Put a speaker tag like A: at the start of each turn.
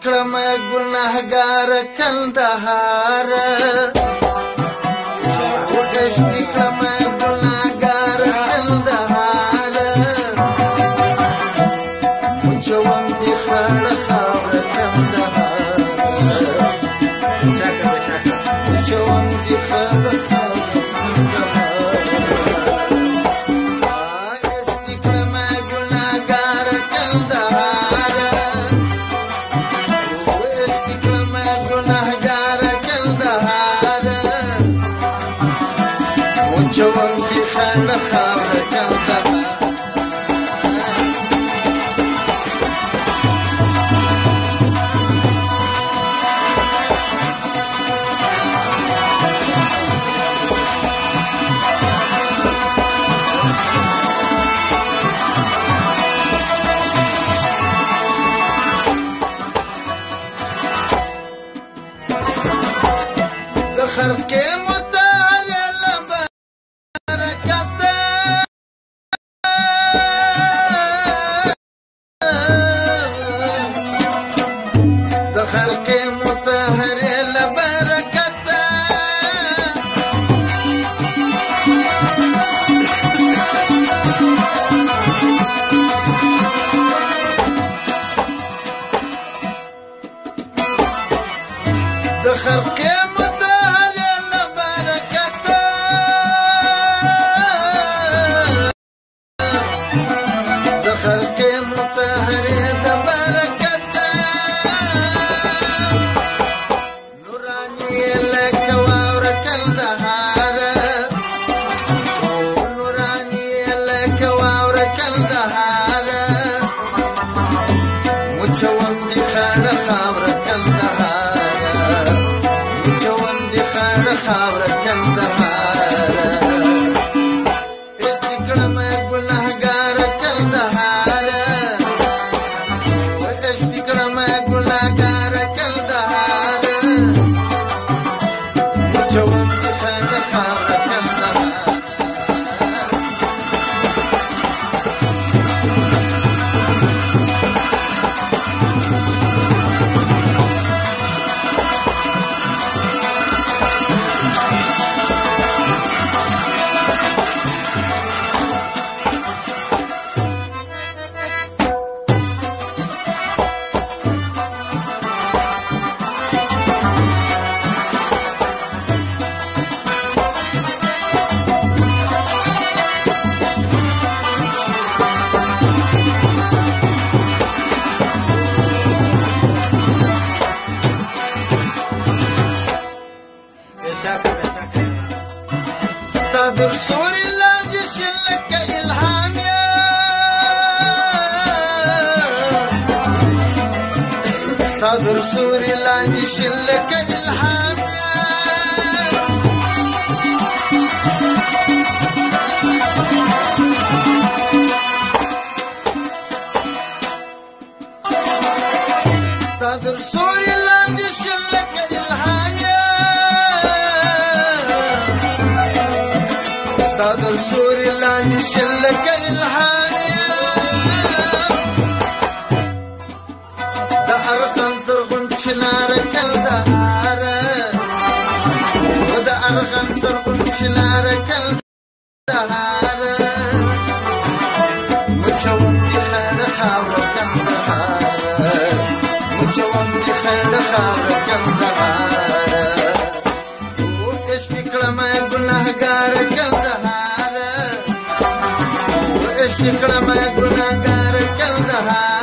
A: کړم ګناهګار کندهار عشق کړم ګناهګار کندهار چوم دي خړ خاور کندهار چوم دي خړ خاور عشق کړم ګناهګار کندهار چوم دي خړ خاور کندهار د خرقې چوم دي خړ خاور کندهار چوم دي خړ خاور کندهار عشق کړم ګناهګار کندهار عشق کړم ګناهګار کندهار چوم دي خړ خاور کندهار در سوري لاندې شلک الهام يا در سوري لاندې شلک الهام يا در سوري لاندې شلک الهام در سوري لاندې شلک الهام د ارغن زرغون چنار کندهار د ارغن زرغون چنار کندهار چوم دي خړ خاور کندهار چوم دي خړ خاور کندهار عشق کړم ګناهګار کندهار عشق کړم ګناهګار کندهار